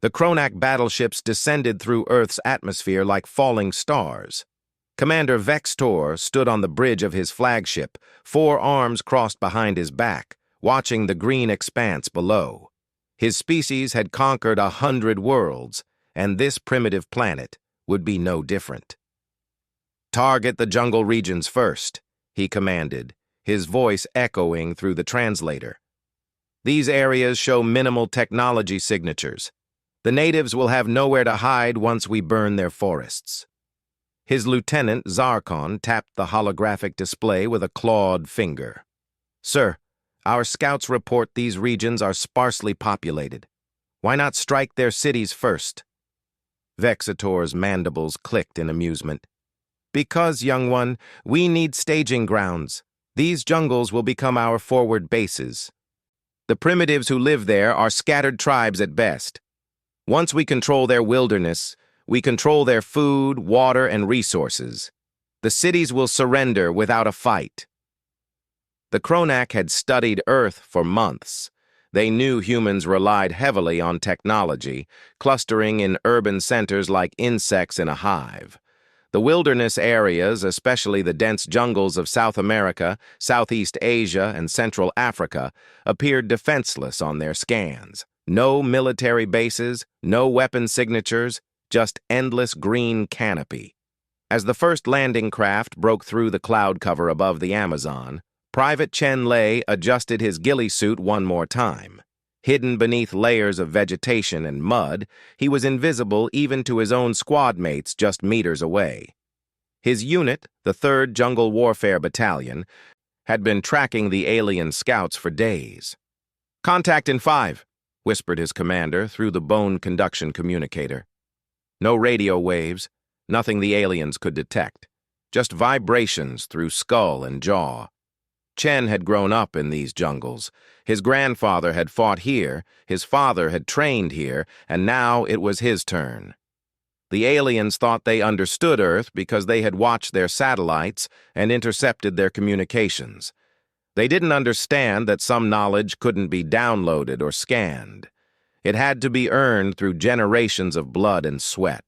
The Kronak battleships descended through Earth's atmosphere like falling stars. Commander Vextor stood on the bridge of his flagship, 4 arms crossed behind his back, watching the green expanse below. His species had conquered 100 worlds, and this primitive planet would be no different. "Target the jungle regions first," he commanded, his voice echoing through the translator. "These areas show minimal technology signatures. The natives will have nowhere to hide once we burn their forests." His lieutenant, Zarkon, tapped the holographic display with a clawed finger. "Sir, our scouts report these regions are sparsely populated. Why not strike their cities first?" Vexator's mandibles clicked in amusement. "Because, young one, we need staging grounds. These jungles will become our forward bases. The primitives who live there are scattered tribes at best. Once we control their wilderness, we control their food, water, and resources. The cities will surrender without a fight." The Kronak had studied Earth for months. They knew humans relied heavily on technology, clustering in urban centers like insects in a hive. The wilderness areas, especially the dense jungles of South America, Southeast Asia, and Central Africa, appeared defenseless on their scans. No military bases, no weapon signatures, just endless green canopy. As the first landing craft broke through the cloud cover above the Amazon, Private Chen Lei adjusted his ghillie suit one more time. Hidden beneath layers of vegetation and mud, he was invisible even to his own squad mates just meters away. His unit, the 3rd Jungle Warfare Battalion, had been tracking the alien scouts for days. "Contact in 5, whispered his commander through the bone conduction communicator. No radio waves, nothing the aliens could detect, just vibrations through skull and jaw. Chen had grown up in these jungles. His grandfather had fought here, his father had trained here, and now it was his turn. The aliens thought they understood Earth because they had watched their satellites and intercepted their communications. They didn't understand that some knowledge couldn't be downloaded or scanned. It had to be earned through generations of blood and sweat.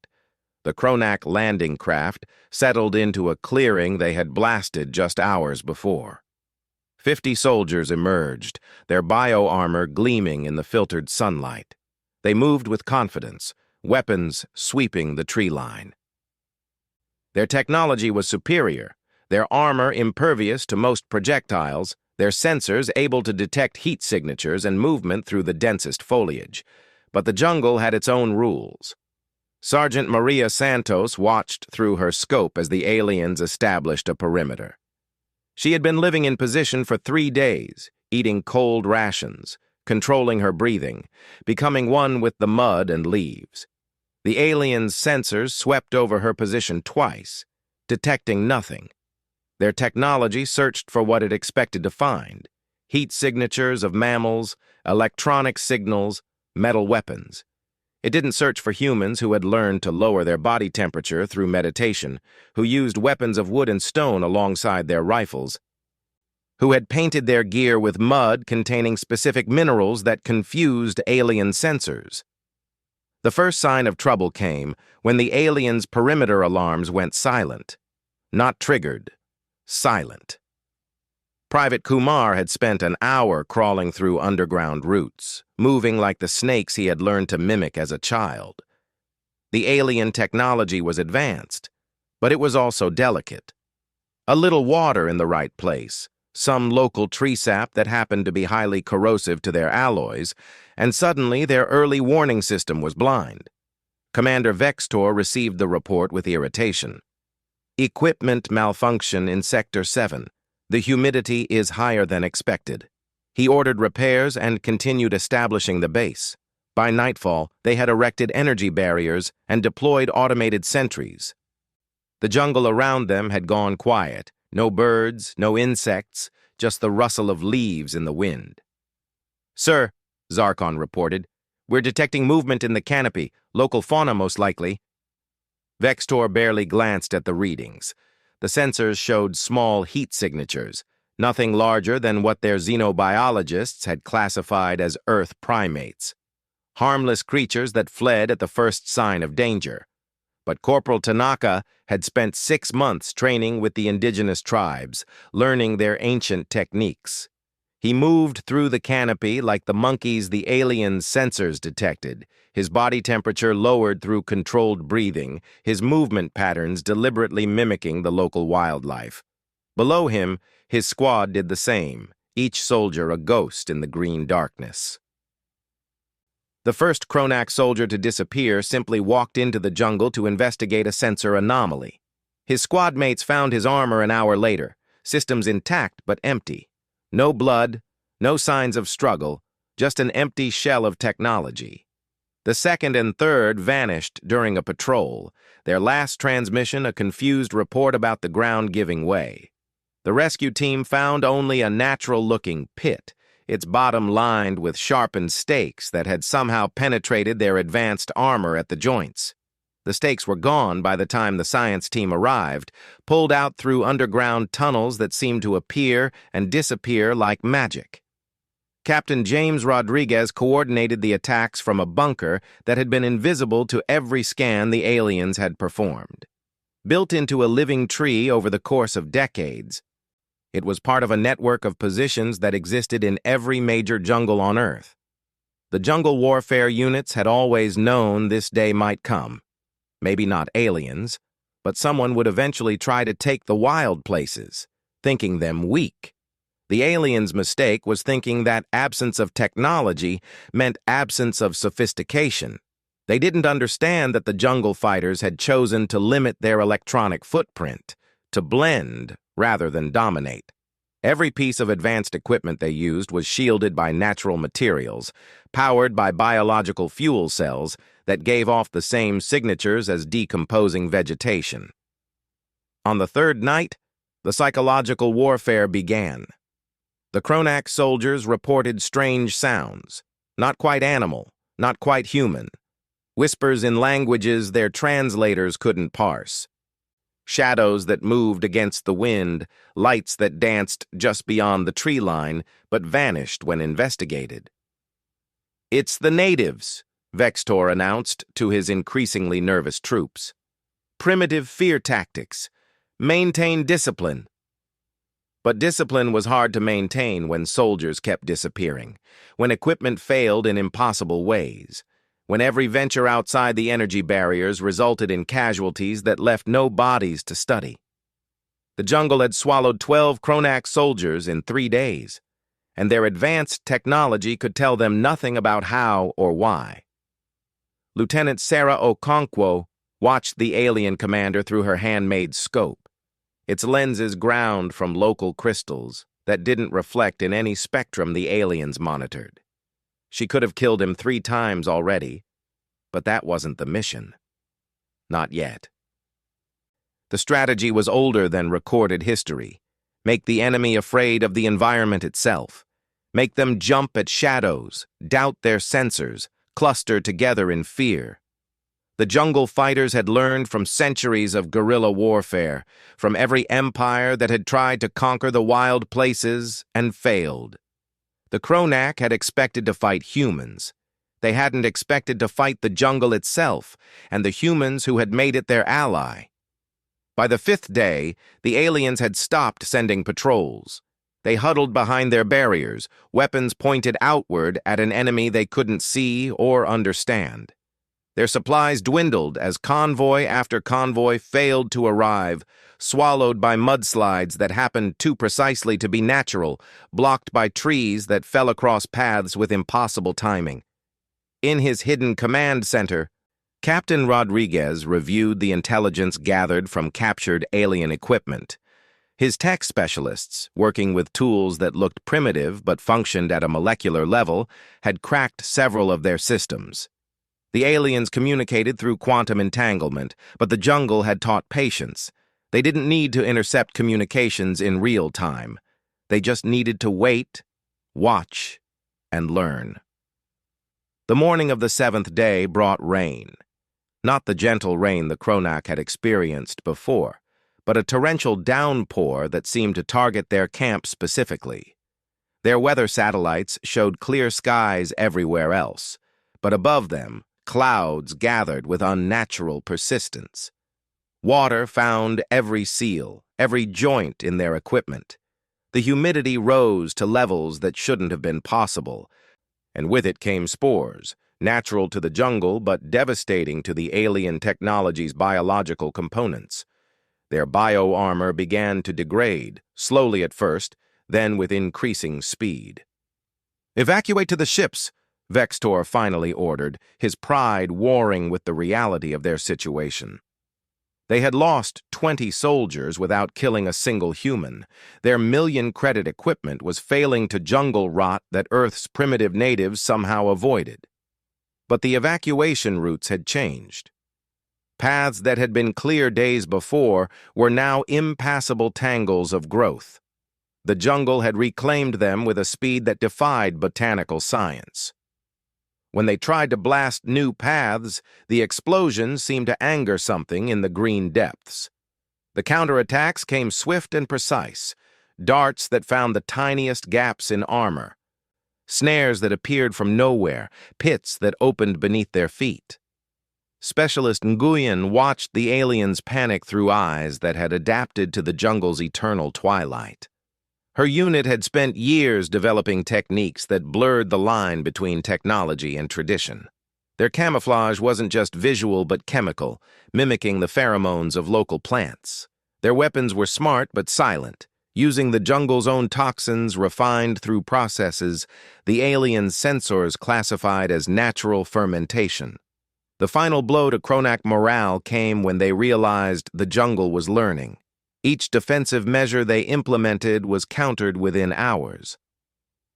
The Kronak landing craft settled into a clearing they had blasted just hours before. 50 soldiers emerged, their bio-armor gleaming in the filtered sunlight. They moved with confidence, weapons sweeping the tree line. Their technology was superior, their armor impervious to most projectiles, their sensors able to detect heat signatures and movement through the densest foliage. But the jungle had its own rules. Sergeant Maria Santos watched through her scope as the aliens established a perimeter. She had been living in position for 3 days, eating cold rations, controlling her breathing, becoming one with the mud and leaves. The aliens' sensors swept over her position twice, detecting nothing. Their technology searched for what it expected to find: heat signatures of mammals, electronic signals, metal weapons. It didn't search for humans who had learned to lower their body temperature through meditation, who used weapons of wood and stone alongside their rifles, who had painted their gear with mud containing specific minerals that confused alien sensors. The first sign of trouble came when the aliens' perimeter alarms went silent. Not triggered, silent. Private Kumar had spent an hour crawling through underground routes, moving like the snakes he had learned to mimic as a child. The alien technology was advanced, but it was also delicate. A little water in the right place, some local tree sap that happened to be highly corrosive to their alloys, and suddenly their early warning system was blind. Commander Vextor received the report with irritation. "Equipment malfunction in Sector 7. The humidity is higher than expected." He ordered repairs and continued establishing the base. By nightfall, they had erected energy barriers and deployed automated sentries. The jungle around them had gone quiet. No birds, no insects, just the rustle of leaves in the wind. "Sir," Zarkon reported, "we're detecting movement in the canopy, local fauna most likely." Vextor barely glanced at the readings. The sensors showed small heat signatures, nothing larger than what their xenobiologists had classified as Earth primates. harmless creatures that fled at the first sign of danger. But Corporal Tanaka had spent 6 months training with the indigenous tribes, learning their ancient techniques. He moved through the canopy like the monkeys the aliens' sensors detected, his body temperature lowered through controlled breathing, his movement patterns deliberately mimicking the local wildlife. Below him, his squad did the same, each soldier a ghost in the green darkness. The first Kronak soldier to disappear simply walked into the jungle to investigate a sensor anomaly. His squad mates found his armor an hour later, systems intact but empty. No blood, no signs of struggle, just an empty shell of technology. The second and third vanished during a patrol, their last transmission a confused report about the ground giving way. The rescue team found only a natural-looking pit, its bottom lined with sharpened stakes that had somehow penetrated their advanced armor at the joints. The stakes were gone by the time the science team arrived, pulled out through underground tunnels that seemed to appear and disappear like magic. Captain James Rodriguez coordinated the attacks from a bunker that had been invisible to every scan the aliens had performed. Built into a living tree over the course of decades, it was part of a network of positions that existed in every major jungle on Earth. The jungle warfare units had always known this day might come. Maybe not aliens, but someone would eventually try to take the wild places, thinking them weak. The aliens' mistake was thinking that absence of technology meant absence of sophistication. They didn't understand that the jungle fighters had chosen to limit their electronic footprint, to blend rather than dominate. Every piece of advanced equipment they used was shielded by natural materials, powered by biological fuel cells that gave off the same signatures as decomposing vegetation. On the third night, the psychological warfare began. The Kronak soldiers reported strange sounds, not quite animal, not quite human, whispers in languages their translators couldn't parse. Shadows that moved against the wind, lights that danced just beyond the tree line, but vanished when investigated. "It's the natives," Vextor announced to his increasingly nervous troops. "Primitive fear tactics. Maintain discipline." But discipline was hard to maintain when soldiers kept disappearing, when equipment failed in impossible ways, when every venture outside the energy barriers resulted in casualties that left no bodies to study. The jungle had swallowed 12 Kronak soldiers in 3 days, and their advanced technology could tell them nothing about how or why. Lieutenant Sarah Okonkwo watched the alien commander through her handmade scope, its lenses ground from local crystals that didn't reflect in any spectrum the aliens monitored. She could have killed him 3 times already, but that wasn't the mission. Not yet. The strategy was older than recorded history. Make the enemy afraid of the environment itself. Make them jump at shadows, doubt their sensors, cluster together in fear. The jungle fighters had learned from centuries of guerrilla warfare, from every empire that had tried to conquer the wild places and failed. The Kronak had expected to fight humans. They hadn't expected to fight the jungle itself and the humans who had made it their ally. By the 5th day, the aliens had stopped sending patrols. They huddled behind their barriers, weapons pointed outward at an enemy they couldn't see or understand. Their supplies dwindled as convoy after convoy failed to arrive, swallowed by mudslides that happened too precisely to be natural, blocked by trees that fell across paths with impossible timing. In his hidden command center, Captain Rodriguez reviewed the intelligence gathered from captured alien equipment. His tech specialists, working with tools that looked primitive but functioned at a molecular level, had cracked several of their systems. The aliens communicated through quantum entanglement, but the jungle had taught patience. They didn't need to intercept communications in real time. They just needed to wait, watch, and learn. The morning of the 7th day brought rain. Not the gentle rain the Kronak had experienced before, but a torrential downpour that seemed to target their camp specifically. Their weather satellites showed clear skies everywhere else, but above them, clouds gathered with unnatural persistence. Water found every seal, every joint in their equipment. The humidity rose to levels that shouldn't have been possible, and with it came spores, natural to the jungle but devastating to the alien technology's biological components. Their bio-armor began to degrade, slowly at first, then with increasing speed. "Evacuate to the ships," Vextor finally ordered, his pride warring with the reality of their situation. They had lost 20 soldiers without killing a single human. Their million-credit equipment was failing to jungle rot that Earth's primitive natives somehow avoided. But the evacuation routes had changed. Paths that had been clear days before were now impassable tangles of growth. The jungle had reclaimed them with a speed that defied botanical science. When they tried to blast new paths, the explosions seemed to anger something in the green depths. The counterattacks came swift and precise, darts that found the tiniest gaps in armor, snares that appeared from nowhere, pits that opened beneath their feet. Specialist Nguyen watched the aliens panic through eyes that had adapted to the jungle's eternal twilight. Her unit had spent years developing techniques that blurred the line between technology and tradition. Their camouflage wasn't just visual but chemical, mimicking the pheromones of local plants. Their weapons were smart but silent, using the jungle's own toxins refined through processes the alien sensors classified as natural fermentation. The final blow to Kronak morale came when they realized the jungle was learning. Each defensive measure they implemented was countered within hours.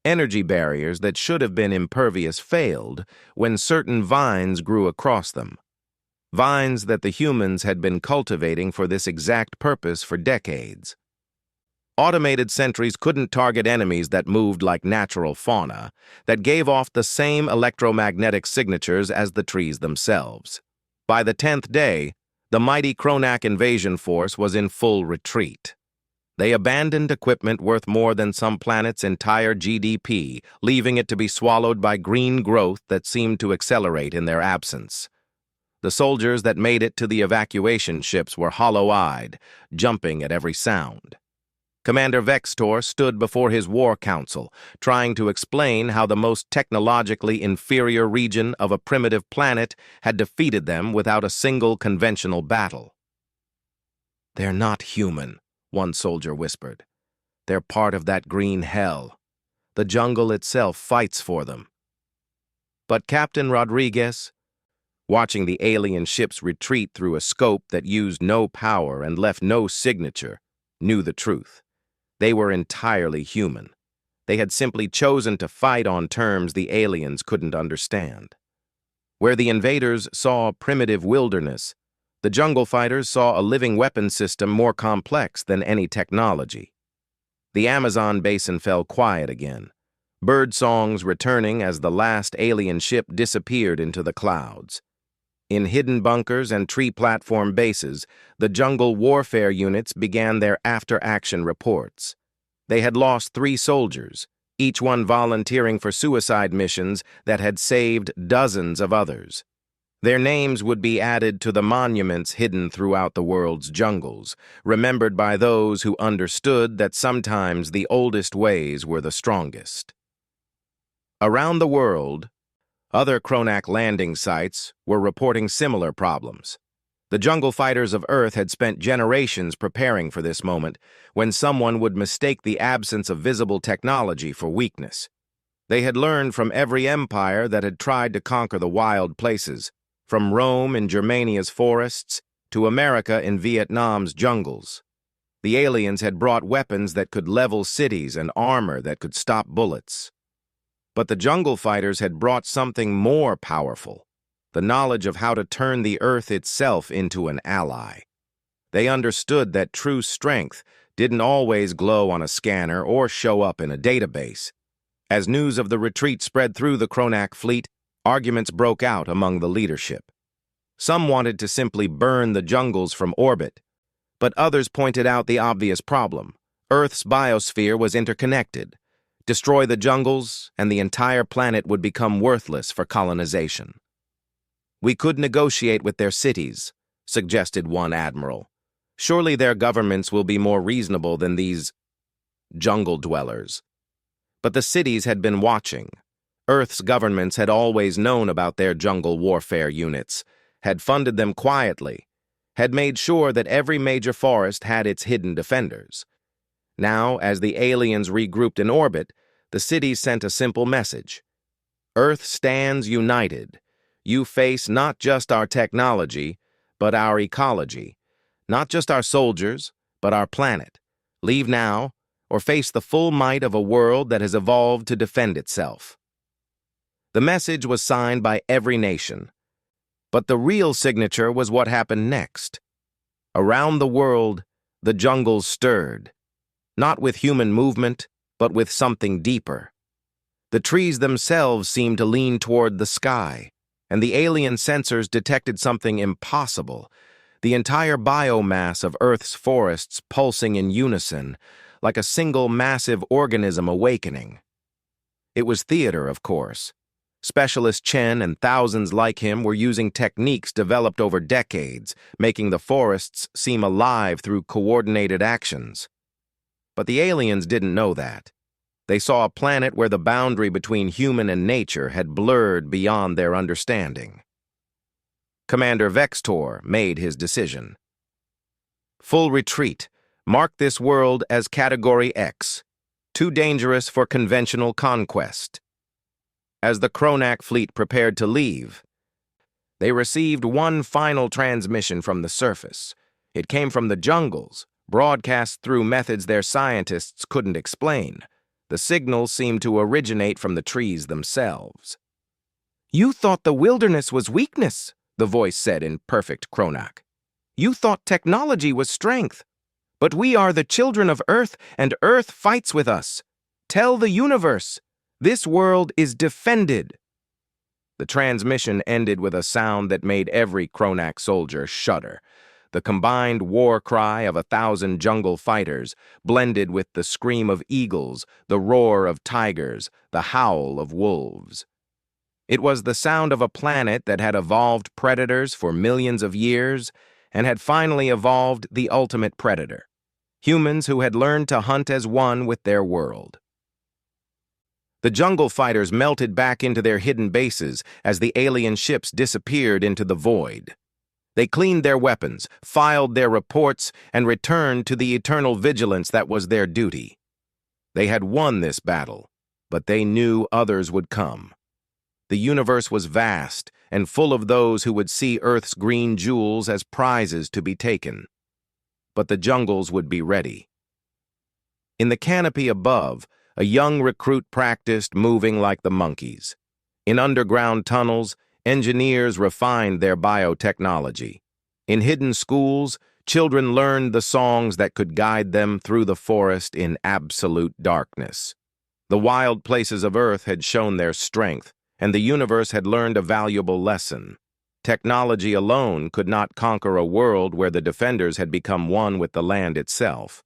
Energy barriers that should have been impervious failed when certain vines grew across them. Vines that the humans had been cultivating for this exact purpose for decades. Automated sentries couldn't target enemies that moved like natural fauna, that gave off the same electromagnetic signatures as the trees themselves. By the 10th day, the mighty Kronak invasion force was in full retreat. They abandoned equipment worth more than some planet's entire GDP, leaving it to be swallowed by green growth that seemed to accelerate in their absence. The soldiers that made it to the evacuation ships were hollow-eyed, jumping at every sound. Commander Vextor stood before his war council, trying to explain how the most technologically inferior region of a primitive planet had defeated them without a single conventional battle. "They're not human," one soldier whispered. "They're part of that green hell. The jungle itself fights for them." But Captain Rodriguez, watching the alien ships retreat through a scope that used no power and left no signature, knew the truth. They were entirely human. They had simply chosen to fight on terms the aliens couldn't understand. Where the invaders saw primitive wilderness, the jungle fighters saw a living weapon system more complex than any technology. The Amazon basin fell quiet again, bird songs returning as the last alien ship disappeared into the clouds. In hidden bunkers and tree platform bases, the jungle warfare units began their after-action reports. They had lost 3 soldiers, each one volunteering for suicide missions that had saved dozens of others. Their names would be added to the monuments hidden throughout the world's jungles, remembered by those who understood that sometimes the oldest ways were the strongest. Around the world, other Kronak landing sites were reporting similar problems. The jungle fighters of Earth had spent generations preparing for this moment, when someone would mistake the absence of visible technology for weakness. They had learned from every empire that had tried to conquer the wild places, from Rome in Germania's forests to America in Vietnam's jungles. The aliens had brought weapons that could level cities and armor that could stop bullets. But the jungle fighters had brought something more powerful, the knowledge of how to turn the Earth itself into an ally. They understood that true strength didn't always glow on a scanner or show up in a database. As news of the retreat spread through the Kronak fleet, arguments broke out among the leadership. Some wanted to simply burn the jungles from orbit, but others pointed out the obvious problem. Earth's biosphere was interconnected. Destroy the jungles, and the entire planet would become worthless for colonization. We could negotiate with their cities, suggested one admiral. Surely their governments will be more reasonable than these jungle dwellers. But the cities had been watching. Earth's governments had always known about their jungle warfare units, had funded them quietly, had made sure that every major forest had its hidden defenders. Now, as the aliens regrouped in orbit, the cities sent a simple message. Earth stands united. You face not just our technology, but our ecology. Not just our soldiers, but our planet. Leave now, or face the full might of a world that has evolved to defend itself. The message was signed by every nation. But the real signature was what happened next. Around the world, the jungles stirred. Not with human movement, but with something deeper. The trees themselves seemed to lean toward the sky, and the alien sensors detected something impossible. The entire biomass of Earth's forests pulsing in unison, like a single massive organism awakening. It was theater, of course. Specialist Chen and thousands like him were using techniques developed over decades, making the forests seem alive through coordinated actions. But the aliens didn't know that. They saw a planet where the boundary between human and nature had blurred beyond their understanding. Commander Vextor made his decision. Full retreat. Mark this world as Category X. Too dangerous for conventional conquest. As the Kronak fleet prepared to leave, they received one final transmission from the surface. It came from the jungles, broadcast through methods their scientists couldn't explain. The signals seemed to originate from the trees themselves. "You thought the wilderness was weakness," the voice said in perfect Kronak. "You thought technology was strength. But we are the children of Earth, and Earth fights with us. Tell the universe, this world is defended." The transmission ended with a sound that made every Kronak soldier shudder. The combined war cry of 1,000 jungle fighters, blended with the scream of eagles, the roar of tigers, the howl of wolves. It was the sound of a planet that had evolved predators for millions of years and had finally evolved the ultimate predator. Humans who had learned to hunt as one with their world. The jungle fighters melted back into their hidden bases as the alien ships disappeared into the void. They cleaned their weapons, filed their reports, and returned to the eternal vigilance that was their duty. They had won this battle, but they knew others would come. The universe was vast and full of those who would see Earth's green jewels as prizes to be taken. But the jungles would be ready. In the canopy above, a young recruit practiced moving like the monkeys. In underground tunnels, engineers refined their biotechnology. In hidden schools, children learned the songs that could guide them through the forest in absolute darkness. The wild places of Earth had shown their strength, and the universe had learned a valuable lesson. Technology alone could not conquer a world where the defenders had become one with the land itself.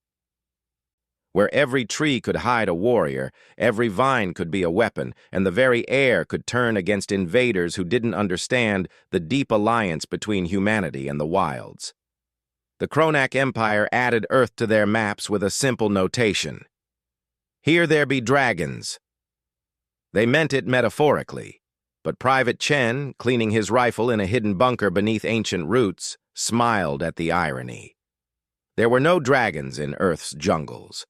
Where every tree could hide a warrior, every vine could be a weapon, and the very air could turn against invaders who didn't understand the deep alliance between humanity and the wilds. The Kronak Empire added Earth to their maps with a simple notation. "Here there be dragons." They meant it metaphorically, but Private Chen, cleaning his rifle in a hidden bunker beneath ancient roots, smiled at the irony. There were no dragons in Earth's jungles.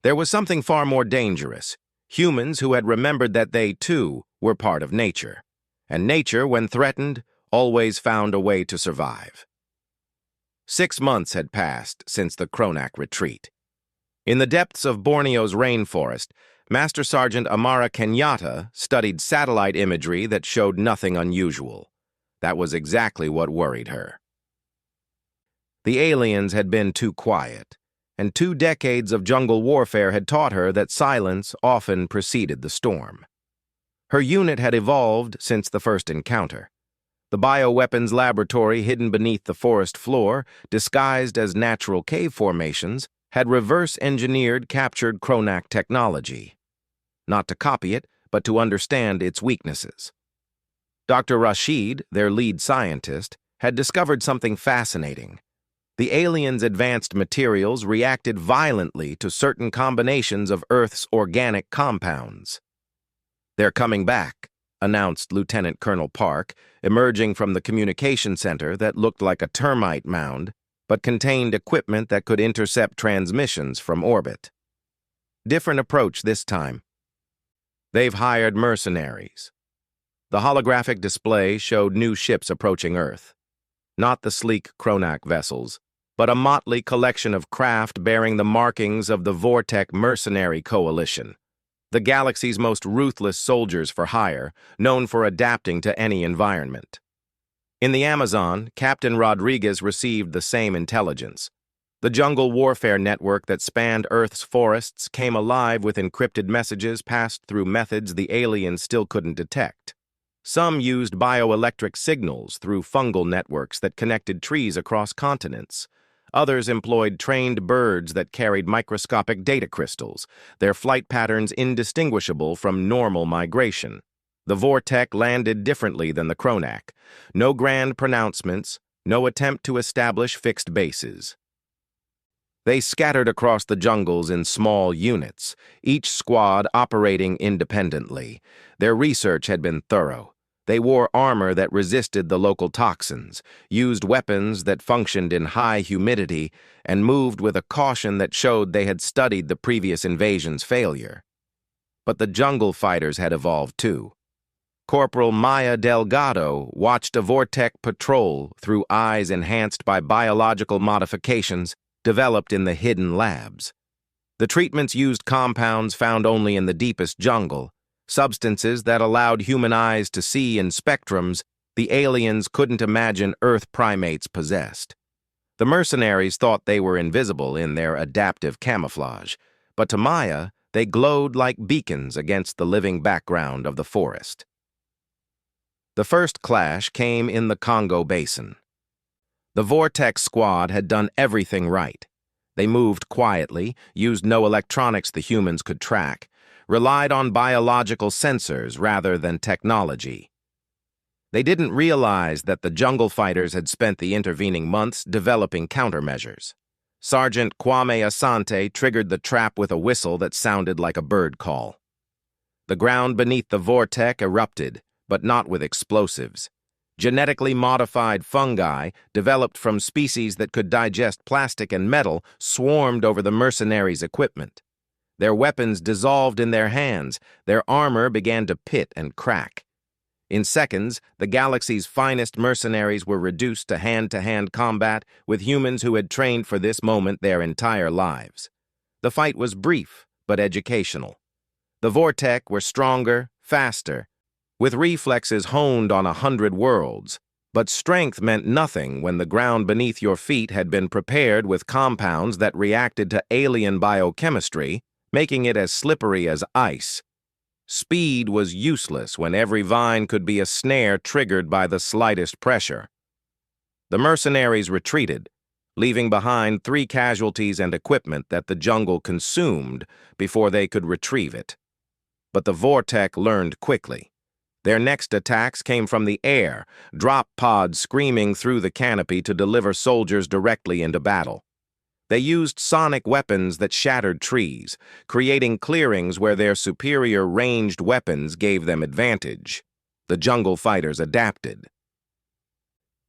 There was something far more dangerous, humans who had remembered that they, too, were part of nature. And nature, when threatened, always found a way to survive. 6 months had passed since the Kronak retreat. In the depths of Borneo's rainforest, Master Sergeant Amara Kenyatta studied satellite imagery that showed nothing unusual. That was exactly what worried her. The aliens had been too quiet, and 2 decades of jungle warfare had taught her that silence often preceded the storm. Her unit had evolved since the first encounter. The bioweapons laboratory hidden beneath the forest floor, disguised as natural cave formations, had reverse-engineered captured Kronak technology. not to copy it, but to understand its weaknesses. Dr. Rashid, their lead scientist, had discovered something fascinating. The aliens' advanced materials reacted violently to certain combinations of Earth's organic compounds. "They're coming back," announced Lieutenant Colonel Park, emerging from the communication center that looked like a termite mound, but contained equipment that could intercept transmissions from orbit. Different approach this time. They've hired mercenaries. The holographic display showed new ships approaching Earth. Not the sleek Kronak vessels, but a motley collection of craft bearing the markings of the Vortec Mercenary Coalition, the galaxy's most ruthless soldiers for hire, known for adapting to any environment. In the Amazon, Captain Rodriguez received the same intelligence. The jungle warfare network that spanned Earth's forests came alive with encrypted messages passed through methods the aliens still couldn't detect. Some used bioelectric signals through fungal networks that connected trees across continents. Others employed trained birds that carried microscopic data crystals, their flight patterns indistinguishable from normal migration. The Vortec landed differently than the Kronak. No grand pronouncements, no attempt to establish fixed bases. They scattered across the jungles in small units, each squad operating independently. Their research had been thorough. They wore armor that resisted the local toxins, used weapons that functioned in high humidity, and moved with a caution that showed they had studied the previous invasion's failure. But the jungle fighters had evolved too. Corporal Maya Delgado watched a Vortec patrol through eyes enhanced by biological modifications developed in the hidden labs. The treatments used compounds found only in the deepest jungle, substances that allowed human eyes to see in spectrums the aliens couldn't imagine Earth primates possessed. The mercenaries thought they were invisible in their adaptive camouflage, but to Maya, they glowed like beacons against the living background of the forest. The first clash came in the Congo Basin. The Vortex squad had done everything right. They moved quietly, used no electronics the humans could track, relied on biological sensors rather than technology. They didn't realize that the jungle fighters had spent the intervening months developing countermeasures. Sergeant Kwame Asante triggered the trap with a whistle that sounded like a bird call. The ground beneath the Vortec erupted, but not with explosives. Genetically modified fungi, developed from species that could digest plastic and metal, swarmed over the mercenaries' equipment. Their weapons dissolved in their hands, their armor began to pit and crack. In seconds, the galaxy's finest mercenaries were reduced to hand-to-hand combat with humans who had trained for this moment their entire lives. The fight was brief, but educational. The Vortec were stronger, faster, with reflexes honed on 100 worlds, but strength meant nothing when the ground beneath your feet had been prepared with compounds that reacted to alien biochemistry, making it as slippery as ice. Speed was useless when every vine could be a snare triggered by the slightest pressure. The mercenaries retreated, leaving behind 3 casualties and equipment that the jungle consumed before they could retrieve it. But the Vortec learned quickly. Their next attacks came from the air, drop pods screaming through the canopy to deliver soldiers directly into battle. They used sonic weapons that shattered trees, creating clearings where their superior ranged weapons gave them advantage. The jungle fighters adapted.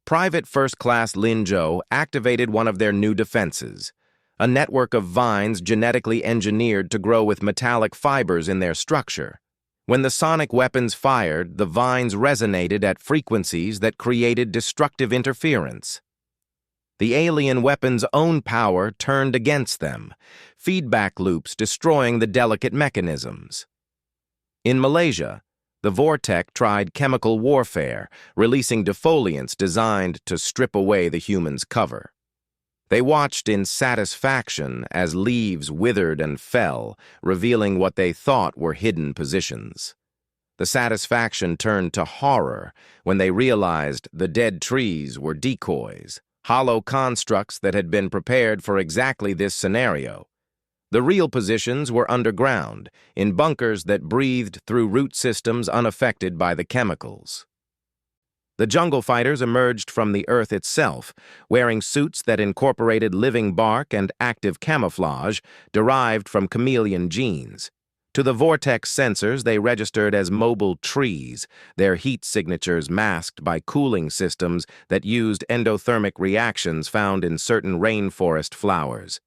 Private First Class Lin Zhou activated one of their new defenses, a network of vines genetically engineered to grow with metallic fibers in their structure. When the sonic weapons fired, the vines resonated at frequencies that created destructive interference. The alien weapon's own power turned against them, feedback loops destroying the delicate mechanisms. In Malaysia, the Vortec tried chemical warfare, releasing defoliants designed to strip away the human's cover. They watched in satisfaction as leaves withered and fell, revealing what they thought were hidden positions. The satisfaction turned to horror when they realized the dead trees were decoys, hollow constructs that had been prepared for exactly this scenario. The real positions were underground, in bunkers that breathed through root systems unaffected by the chemicals. The jungle fighters emerged from the earth itself, wearing suits that incorporated living bark and active camouflage derived from chameleon genes. To the vortex sensors, they registered as mobile trees, their heat signatures masked by cooling systems that used endothermic reactions found in certain rainforest flowers.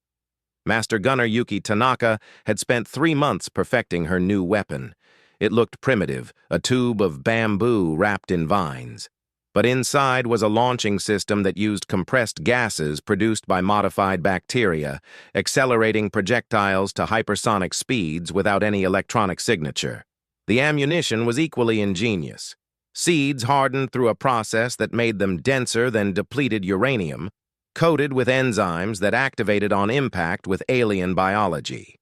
Master Gunner Yuki Tanaka had spent 3 months perfecting her new weapon. It looked primitive, a tube of bamboo wrapped in vines. But inside was a launching system that used compressed gases produced by modified bacteria, accelerating projectiles to hypersonic speeds without any electronic signature. The ammunition was equally ingenious. Seeds hardened through a process that made them denser than depleted uranium, coated with enzymes that activated on impact with alien biology.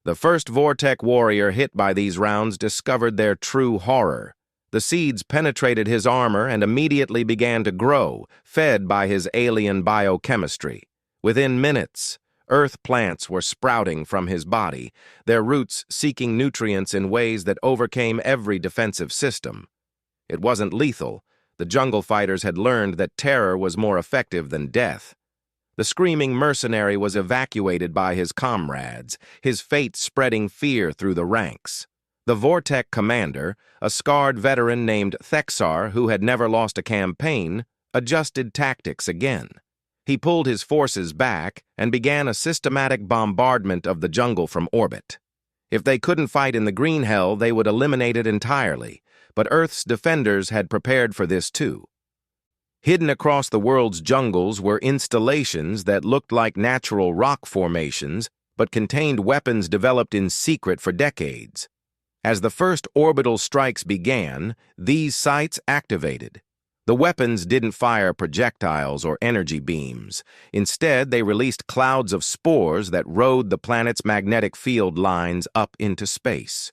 The first Vortec warrior hit by these rounds discovered their true horror. The seeds penetrated his armor and immediately began to grow, fed by his alien biochemistry. Within minutes, earth plants were sprouting from his body, their roots seeking nutrients in ways that overcame every defensive system. It wasn't lethal. The jungle fighters had learned that terror was more effective than death. The screaming mercenary was evacuated by his comrades, his fate spreading fear through the ranks. The Vortec commander, a scarred veteran named Thexar who had never lost a campaign, adjusted tactics again. He pulled his forces back and began a systematic bombardment of the jungle from orbit. If they couldn't fight in the green hell, they would eliminate it entirely, but Earth's defenders had prepared for this too. Hidden across the world's jungles were installations that looked like natural rock formations, but contained weapons developed in secret for decades. As the first orbital strikes began, these sites activated. The weapons didn't fire projectiles or energy beams. Instead, they released clouds of spores that rode the planet's magnetic field lines up into space.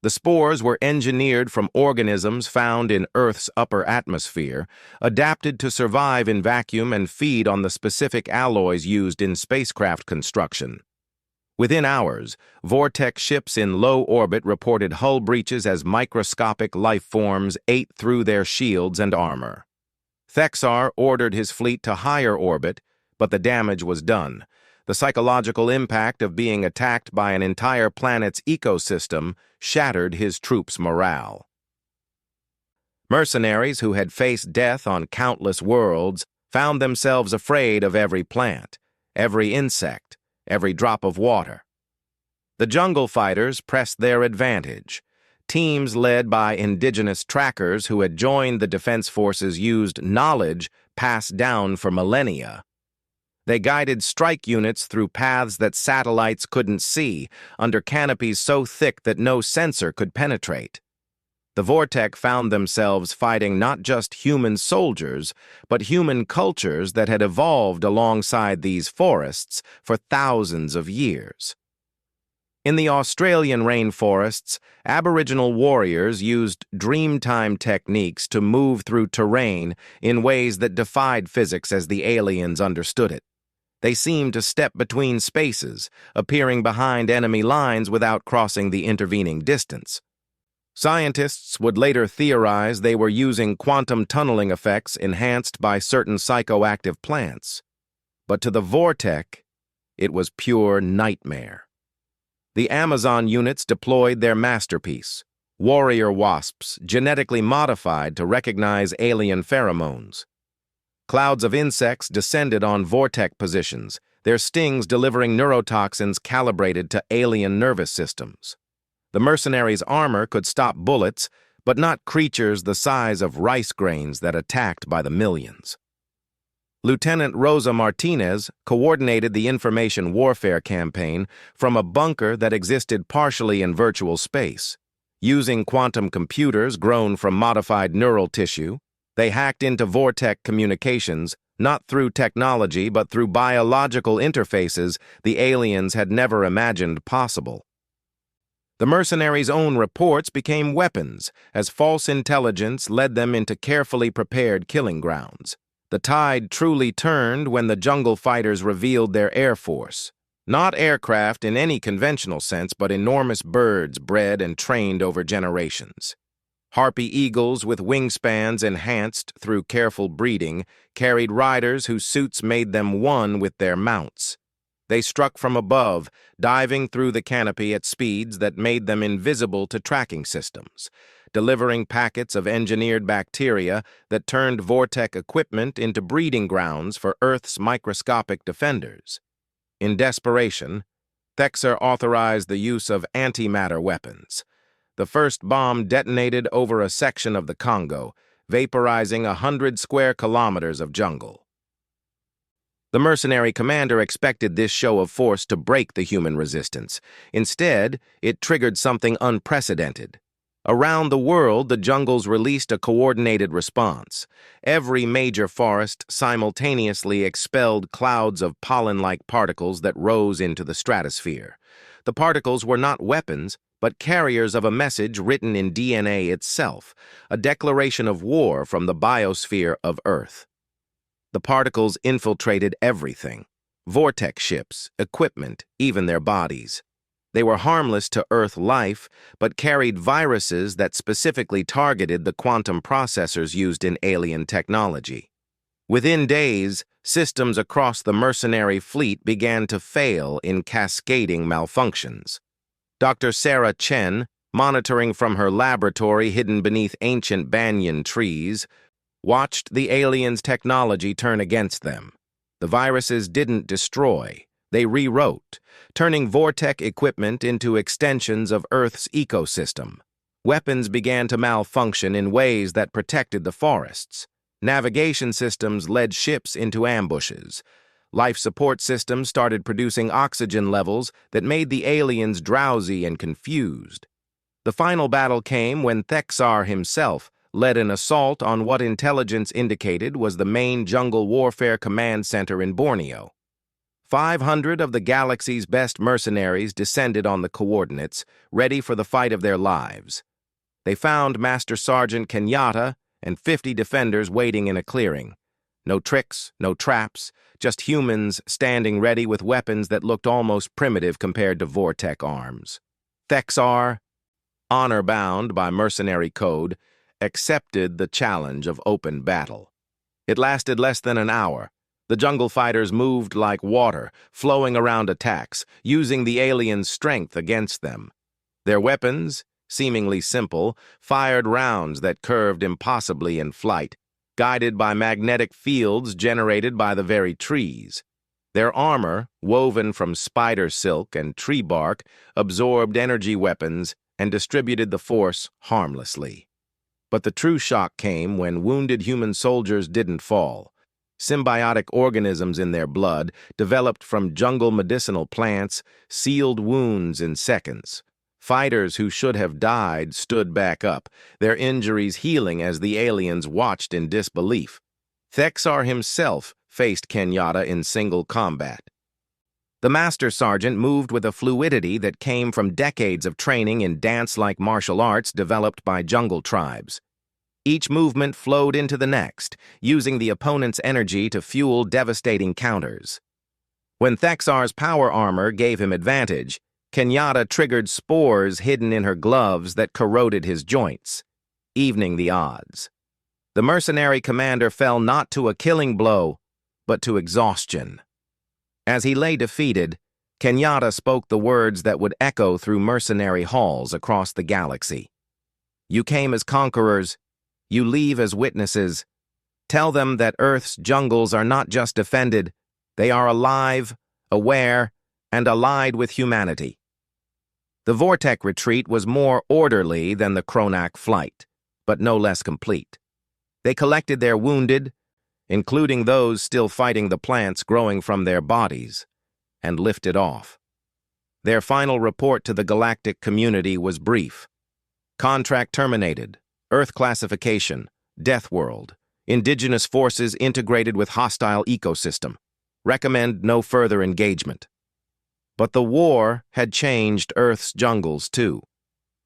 The spores were engineered from organisms found in Earth's upper atmosphere, adapted to survive in vacuum and feed on the specific alloys used in spacecraft construction. Within hours, Vortec ships in low orbit reported hull breaches as microscopic life forms ate through their shields and armor. Thexar ordered his fleet to higher orbit, but the damage was done. The psychological impact of being attacked by an entire planet's ecosystem shattered his troops' morale. Mercenaries who had faced death on countless worlds found themselves afraid of every plant, every insect, every drop of water. The jungle fighters pressed their advantage. Teams led by indigenous trackers who had joined the defense forces used knowledge passed down for millennia. They guided strike units through paths that satellites couldn't see, under canopies so thick that no sensor could penetrate. The Vortec found themselves fighting not just human soldiers, but human cultures that had evolved alongside these forests for thousands of years. In the Australian rainforests, Aboriginal warriors used dreamtime techniques to move through terrain in ways that defied physics as the aliens understood it. They seemed to step between spaces, appearing behind enemy lines without crossing the intervening distance. Scientists would later theorize they were using quantum tunneling effects enhanced by certain psychoactive plants. But to the Vortec, it was pure nightmare. The Amazon units deployed their masterpiece, warrior wasps genetically modified to recognize alien pheromones. Clouds of insects descended on Vortec positions, their stings delivering neurotoxins calibrated to alien nervous systems. The mercenaries' armor could stop bullets, but not creatures the size of rice grains that attacked by the millions. Lieutenant Rosa Martinez coordinated the information warfare campaign from a bunker that existed partially in virtual space. Using quantum computers grown from modified neural tissue, they hacked into Vortec communications, not through technology but through biological interfaces the aliens had never imagined possible. The mercenaries' own reports became weapons as false intelligence led them into carefully prepared killing grounds. The tide truly turned when the jungle fighters revealed their air force. Not aircraft in any conventional sense, but enormous birds bred and trained over generations. Harpy eagles with wingspans enhanced through careful breeding carried riders whose suits made them one with their mounts. They struck from above, diving through the canopy at speeds that made them invisible to tracking systems, delivering packets of engineered bacteria that turned Vortec equipment into breeding grounds for Earth's microscopic defenders. In desperation, Thexar authorized the use of antimatter weapons. The first bomb detonated over a section of the Congo, vaporizing 100 square kilometers of jungle. The mercenary commander expected this show of force to break the human resistance. Instead, it triggered something unprecedented. Around the world, the jungles released a coordinated response. Every major forest simultaneously expelled clouds of pollen-like particles that rose into the stratosphere. The particles were not weapons, but carriers of a message written in DNA itself, a declaration of war from the biosphere of Earth. The particles infiltrated everything: vortex ships, equipment, even their bodies. They were harmless to Earth life, but carried viruses that specifically targeted the quantum processors used in alien technology. Within days, systems across the mercenary fleet began to fail in cascading malfunctions. Dr. Sarah Chen, monitoring from her laboratory hidden beneath ancient banyan trees, watched the aliens' technology turn against them. The viruses didn't destroy, they rewrote, turning Vortec equipment into extensions of Earth's ecosystem. Weapons began to malfunction in ways that protected the forests. Navigation systems led ships into ambushes. Life support systems started producing oxygen levels that made the aliens drowsy and confused. The final battle came when Thexar himself led an assault on what intelligence indicated was the main jungle warfare command center in Borneo. 500 of the galaxy's best mercenaries descended on the coordinates, ready for the fight of their lives. They found Master Sergeant Kenyatta and 50 defenders waiting in a clearing. No tricks, no traps, just humans standing ready with weapons that looked almost primitive compared to Vortec arms. Thexar, honor-bound by mercenary code, accepted the challenge of open battle. It lasted less than an hour. The jungle fighters moved like water, flowing around attacks, using the aliens' strength against them. Their weapons, seemingly simple, fired rounds that curved impossibly in flight, guided by magnetic fields generated by the very trees. Their armor, woven from spider silk and tree bark, absorbed energy weapons and distributed the force harmlessly. But the true shock came when wounded human soldiers didn't fall. Symbiotic organisms in their blood, developed from jungle medicinal plants, sealed wounds in seconds. Fighters who should have died stood back up, their injuries healing as the aliens watched in disbelief. Thexar himself faced Kenyatta in single combat. The Master Sergeant moved with a fluidity that came from decades of training in dance-like martial arts developed by jungle tribes. Each movement flowed into the next, using the opponent's energy to fuel devastating counters. When Thexar's power armor gave him advantage, Kenyatta triggered spores hidden in her gloves that corroded his joints, evening the odds. The mercenary commander fell not to a killing blow, but to exhaustion. As he lay defeated, Kenyatta spoke the words that would echo through mercenary halls across the galaxy. "You came as conquerors. You leave as witnesses. Tell them that Earth's jungles are not just defended, they are alive, aware, and allied with humanity." The Vortec retreat was more orderly than the Kronak flight, but no less complete. They collected their wounded, including those still fighting the plants growing from their bodies, and lifted off. Their final report to the galactic community was brief. Contract terminated. Earth classification. Death world. Indigenous forces integrated with hostile ecosystem. Recommend no further engagement. But the war had changed Earth's jungles too.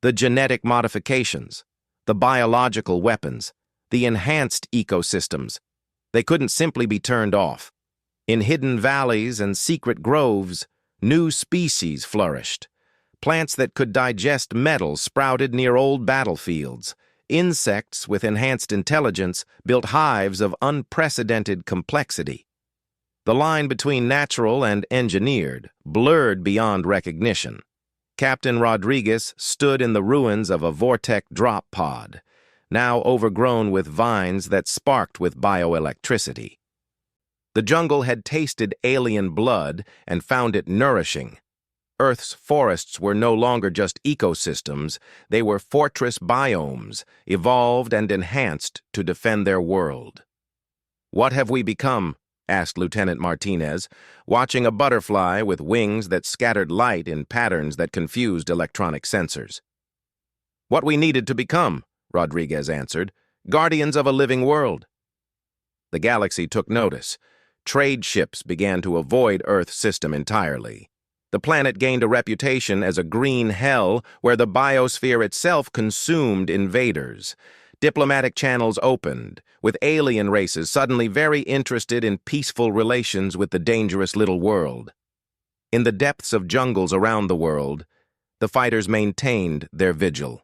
The genetic modifications, the biological weapons, the enhanced ecosystems. They couldn't simply be turned off. In hidden valleys and secret groves, New species flourished. Plants that could digest metal sprouted near old battlefields. Insects with enhanced intelligence built hives of unprecedented complexity. The line between natural and engineered blurred beyond recognition. Captain Rodriguez stood in the ruins of a Vortec drop pod, now overgrown with vines that sparked with bioelectricity. The jungle had tasted alien blood and found it nourishing. Earth's forests were no longer just ecosystems, they were fortress biomes, evolved and enhanced to defend their world. "What have we become?" asked Lieutenant Martinez, watching a butterfly with wings that scattered light in patterns that confused electronic sensors. "What we needed to become," Rodriguez answered, "guardians of a living world." The galaxy took notice. Trade ships began to avoid Earth's system entirely. The planet gained a reputation as a green hell where the biosphere itself consumed invaders. Diplomatic channels opened, with alien races suddenly very interested in peaceful relations with the dangerous little world. In the depths of jungles around the world, the fighters maintained their vigil.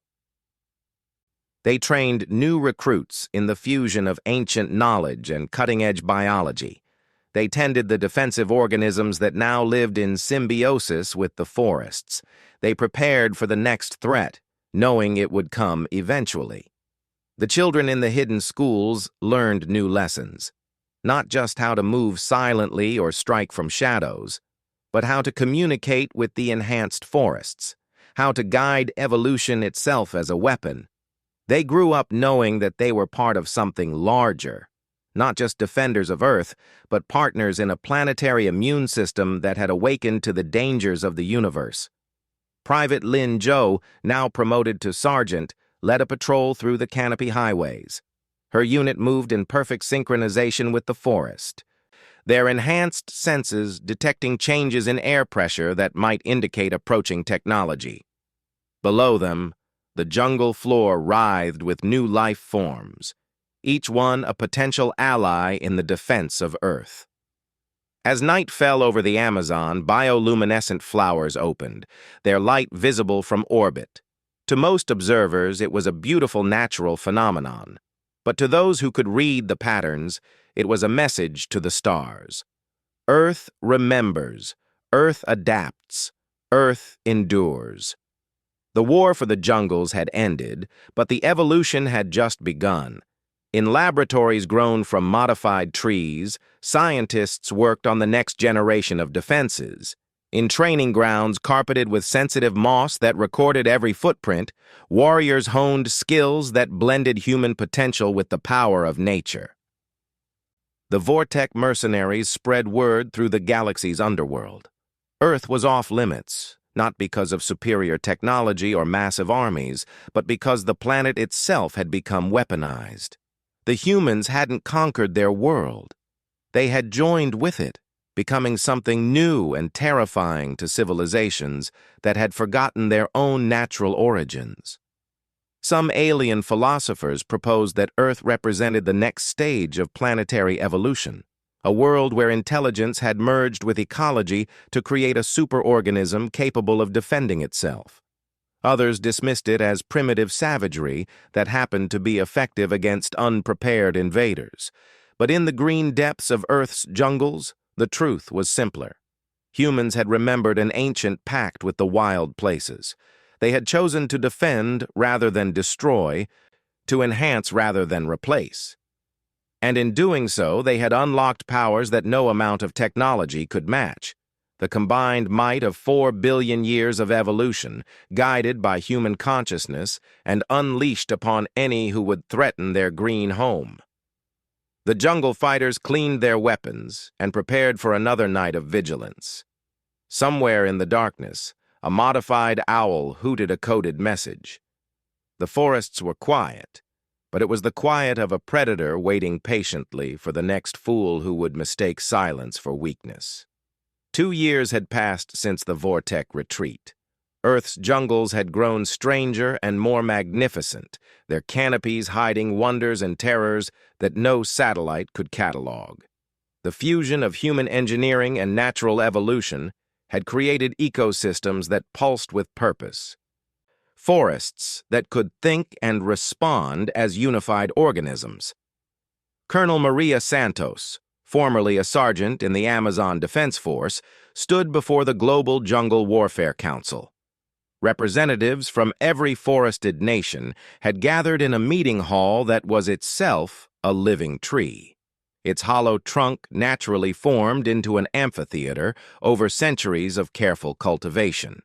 They trained new recruits in the fusion of ancient knowledge and cutting-edge biology. They tended the defensive organisms that now lived in symbiosis with the forests. They prepared for the next threat, knowing it would come eventually. The children in the hidden schools learned new lessons, not just how to move silently or strike from shadows, but how to communicate with the enhanced forests, how to guide evolution itself as a weapon. They grew up knowing that they were part of something larger, not just defenders of Earth, but partners in a planetary immune system that had awakened to the dangers of the universe. Private Lin Zhou, now promoted to sergeant, led a patrol through the canopy highways. Her unit moved in perfect synchronization with the forest, their enhanced senses detecting changes in air pressure that might indicate approaching technology. Below them, the jungle floor writhed with new life forms, each one a potential ally in the defense of Earth. As night fell over the Amazon, bioluminescent flowers opened, their light visible from orbit. To most observers, it was a beautiful natural phenomenon, but to those who could read the patterns, it was a message to the stars. Earth remembers, Earth adapts, Earth endures. The war for the jungles had ended, but the evolution had just begun. In laboratories grown from modified trees, scientists worked on the next generation of defenses. In training grounds carpeted with sensitive moss that recorded every footprint, warriors honed skills that blended human potential with the power of nature. The Vortec mercenaries spread word through the galaxy's underworld. Earth was off limits, not because of superior technology or massive armies, but because the planet itself had become weaponized. The humans hadn't conquered their world. They had joined with it, becoming something new and terrifying to civilizations that had forgotten their own natural origins. Some alien philosophers proposed that Earth represented the next stage of planetary evolution, a world where intelligence had merged with ecology to create a superorganism capable of defending itself. Others dismissed it as primitive savagery that happened to be effective against unprepared invaders. But in the green depths of Earth's jungles, the truth was simpler. Humans had remembered an ancient pact with the wild places. They had chosen to defend rather than destroy, to enhance rather than replace. And in doing so, they had unlocked powers that no amount of technology could match. The combined might of 4 billion years of evolution, guided by human consciousness and unleashed upon any who would threaten their green home. The jungle fighters cleaned their weapons and prepared for another night of vigilance. Somewhere in the darkness, a modified owl hooted a coded message. The forests were quiet, but it was the quiet of a predator waiting patiently for the next fool who would mistake silence for weakness. 2 years had passed since the Vortec retreat. Earth's jungles had grown stranger and more magnificent, their canopies hiding wonders and terrors that no satellite could catalog. The fusion of human engineering and natural evolution had created ecosystems that pulsed with purpose. Forests that could think and respond as unified organisms. Colonel Maria Santos, formerly a sergeant in the Amazon Defense Force, stood before the Global Jungle Warfare Council. Representatives from every forested nation had gathered in a meeting hall that was itself a living tree. Its hollow trunk naturally formed into an amphitheater over centuries of careful cultivation.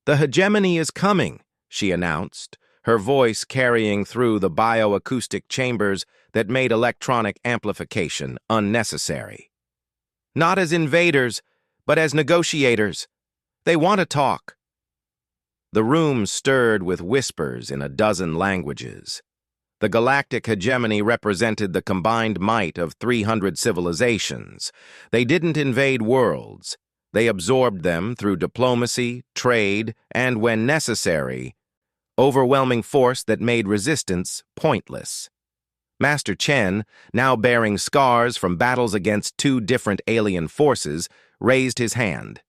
"The hegemony is coming," she announced, her voice carrying through the bioacoustic chambers that made electronic amplification unnecessary. "Not as invaders, but as negotiators. They want to talk." The room stirred with whispers in a dozen languages. The galactic hegemony represented the combined might of 300 civilizations. They didn't invade worlds. They absorbed them through diplomacy, trade, and, when necessary, overwhelming force that made resistance pointless. Master Chen, now bearing scars from battles against two different alien forces, raised his hand.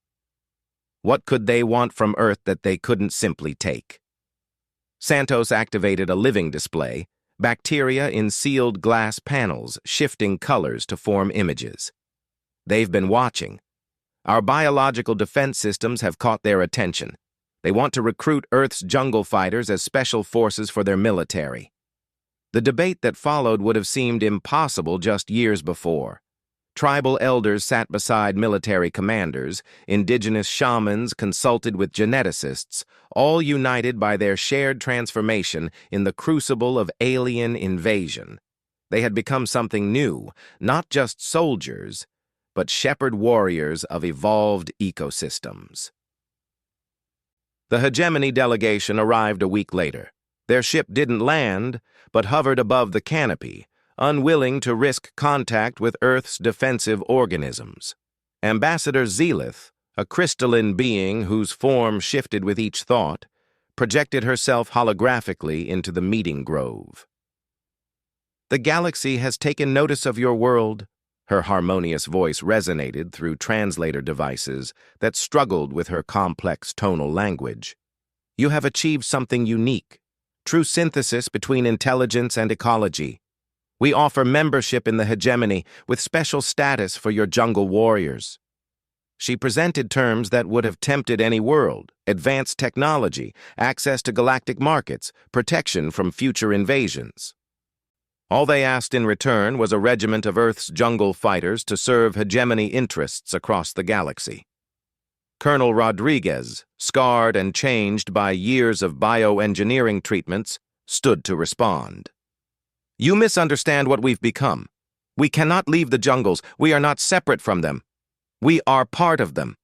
What could they want from Earth that they couldn't simply take? Santos activated a living display, bacteria in sealed glass panels shifting colors to form images. They've been watching. Our biological defense systems have caught their attention. They want to recruit Earth's jungle fighters as special forces for their military. The debate that followed would have seemed impossible just years before. Tribal elders sat beside military commanders, indigenous shamans consulted with geneticists, all united by their shared transformation in the crucible of alien invasion. They had become something new, not just soldiers, but shepherd warriors of evolved ecosystems. The hegemony delegation arrived a week later. Their ship didn't land, but hovered above the canopy, unwilling to risk contact with Earth's defensive organisms. Ambassador Zelith, a crystalline being whose form shifted with each thought, projected herself holographically into the meeting grove. "The galaxy has taken notice of your world." Her harmonious voice resonated through translator devices that struggled with her complex tonal language. "You have achieved something unique, true synthesis between intelligence and ecology. We offer membership in the hegemony with special status for your jungle warriors." She presented terms that would have tempted any world: advanced technology, access to galactic markets, protection from future invasions. All they asked in return was a regiment of Earth's jungle fighters to serve hegemony interests across the galaxy. Colonel Rodriguez, scarred and changed by years of bioengineering treatments, stood to respond. "You misunderstand what we've become. We cannot leave the jungles. We are not separate from them. We are part of them."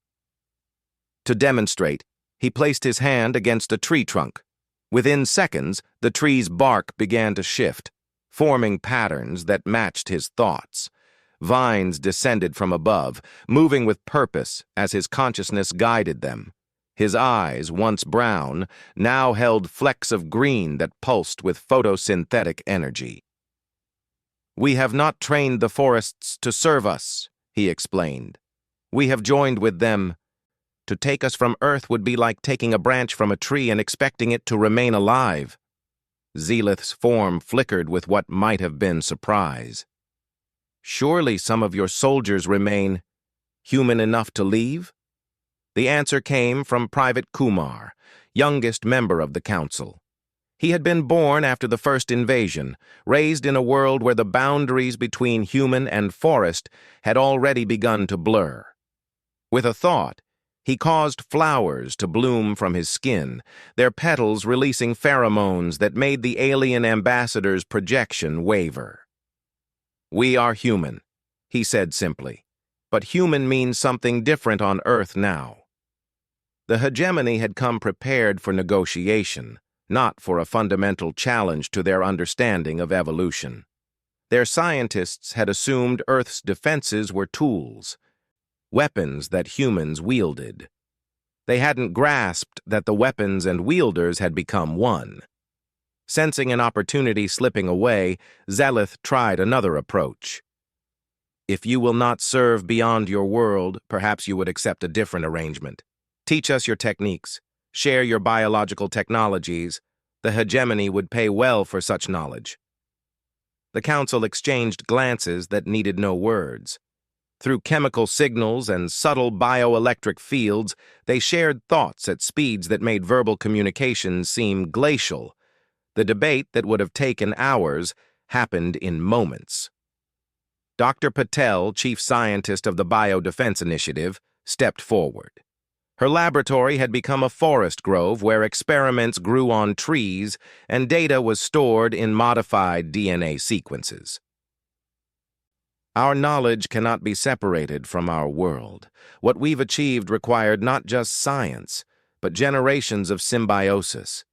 To demonstrate, he placed his hand against a tree trunk. Within seconds, the tree's bark began to shift, forming patterns that matched his thoughts. Vines descended from above, moving with purpose as his consciousness guided them. His eyes, once brown, now held flecks of green that pulsed with photosynthetic energy. "We have not trained the forests to serve us," he explained. "We have joined with them. To take us from Earth would be like taking a branch from a tree and expecting it to remain alive." Zelith's form flickered with what might have been surprise. "Surely some of your soldiers remain human enough to leave?" The answer came from Private Kumar, youngest member of the council. He had been born after the first invasion, raised in a world where the boundaries between human and forest had already begun to blur. With a thought, he caused flowers to bloom from his skin, their petals releasing pheromones that made the alien ambassador's projection waver. "We are human," he said simply, "but human means something different on Earth now." The hegemony had come prepared for negotiation, not for a fundamental challenge to their understanding of evolution. Their scientists had assumed Earth's defenses were tools, weapons that humans wielded. They hadn't grasped that the weapons and wielders had become one. Sensing an opportunity slipping away, Zelith tried another approach. If you will not serve beyond your world, perhaps you would accept a different arrangement. Teach us your techniques. Share your biological technologies. The hegemony would pay well for such knowledge. The council exchanged glances that needed no words. Through chemical signals and subtle bioelectric fields, they shared thoughts at speeds that made verbal communication seem glacial. The debate that would have taken hours happened in moments. Dr. Patel, chief scientist of the Biodefense Initiative, stepped forward. Her laboratory had become a forest grove where experiments grew on trees and data was stored in modified DNA sequences. Our knowledge cannot be separated from our world. What we've achieved required not just science, but generations of symbiosis.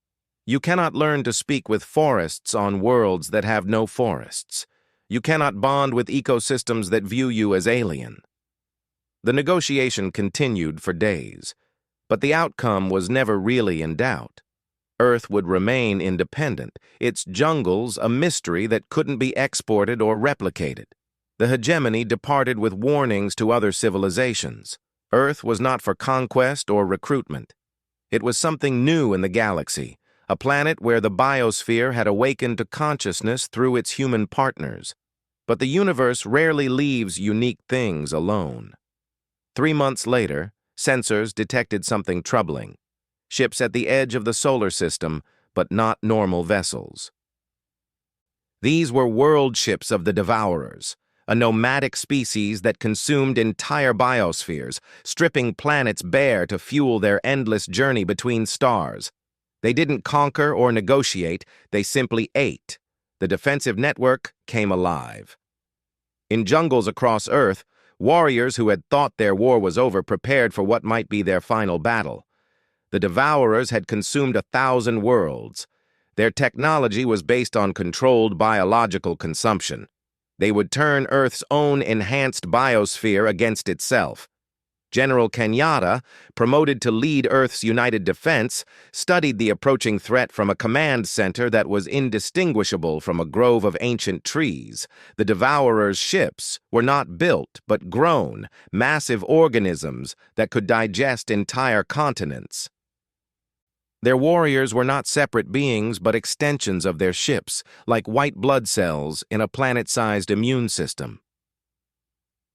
You cannot learn to speak with forests on worlds that have no forests. You cannot bond with ecosystems that view you as alien. The negotiation continued for days, but the outcome was never really in doubt. Earth would remain independent, its jungles a mystery that couldn't be exported or replicated. The hegemony departed with warnings to other civilizations. Earth was not for conquest or recruitment. It was something new in the galaxy, a planet where the biosphere had awakened to consciousness through its human partners. But the universe rarely leaves unique things alone. 3 months later, sensors detected something troubling. Ships at the edge of the solar system, but not normal vessels. These were world ships of the Devourers, a nomadic species that consumed entire biospheres, stripping planets bare to fuel their endless journey between stars. They didn't conquer or negotiate, they simply ate. The defensive network came alive. In jungles across Earth, warriors who had thought their war was over prepared for what might be their final battle. The Devourers had consumed 1,000 worlds. Their technology was based on controlled biological consumption. They would turn Earth's own enhanced biosphere against itself. General Kenyatta, promoted to lead Earth's united defense, studied the approaching threat from a command center that was indistinguishable from a grove of ancient trees. The Devourers' ships were not built but grown, massive organisms that could digest entire continents. Their warriors were not separate beings but extensions of their ships, like white blood cells in a planet-sized immune system.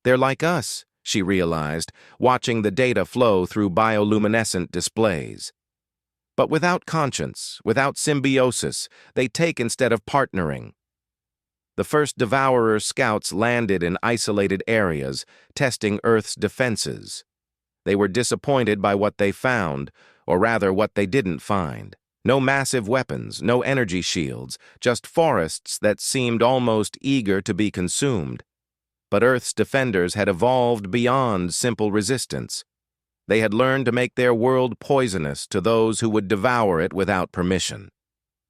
They're like us, she realized, watching the data flow through bioluminescent displays. But without conscience, without symbiosis, they take instead of partnering. The first Devourer scouts landed in isolated areas, testing Earth's defenses. They were disappointed by what they found, or rather what they didn't find. No massive weapons, no energy shields, just forests that seemed almost eager to be consumed. But Earth's defenders had evolved beyond simple resistance. They had learned to make their world poisonous to those who would devour it without permission.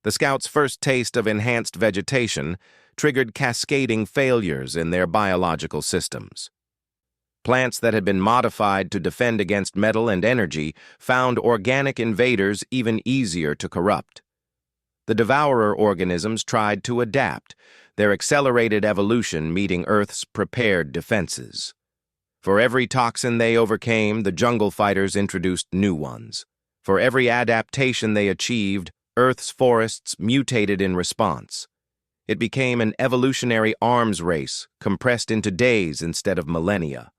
The scouts' first taste of enhanced vegetation triggered cascading failures in their biological systems. Plants that had been modified to defend against metal and energy found organic invaders even easier to corrupt. The Devourer organisms tried to adapt, their accelerated evolution meeting Earth's prepared defenses. For every toxin they overcame, the jungle fighters introduced new ones. For every adaptation they achieved, Earth's forests mutated in response. It became an evolutionary arms race, compressed into days instead of millennia.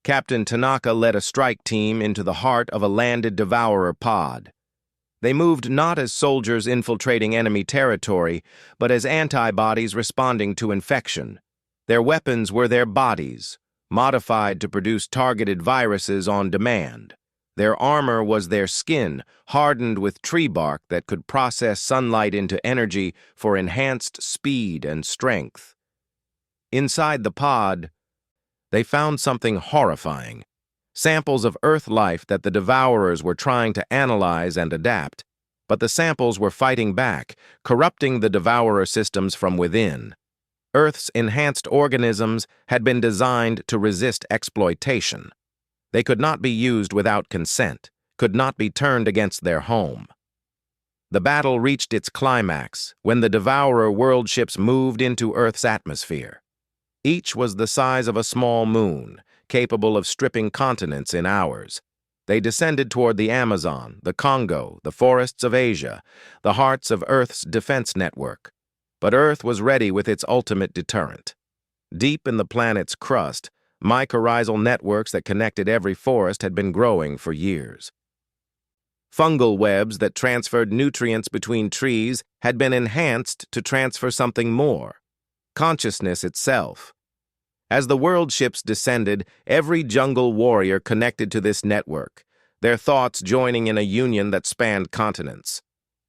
Captain Tanaka led a strike team into the heart of a landed Devourer pod. They moved not as soldiers infiltrating enemy territory, but as antibodies responding to infection. Their weapons were their bodies, modified to produce targeted viruses on demand. Their armor was their skin, hardened with tree bark that could process sunlight into energy for enhanced speed and strength. Inside the pod, they found something horrifying. Samples of Earth life that the Devourers were trying to analyze and adapt, but the samples were fighting back, corrupting the Devourer systems from within. Earth's enhanced organisms had been designed to resist exploitation. They could not be used without consent, could not be turned against their home. The battle reached its climax when the Devourer world ships moved into Earth's atmosphere. Each was the size of a small moon, capable of stripping continents in hours. They descended toward the Amazon, the Congo, the forests of Asia, the hearts of Earth's defense network. But Earth was ready with its ultimate deterrent. Deep in the planet's crust, mycorrhizal networks that connected every forest had been growing for years. Fungal webs that transferred nutrients between trees had been enhanced to transfer something more: consciousness itself. As the world ships descended, every jungle warrior connected to this network, their thoughts joining in a union that spanned continents.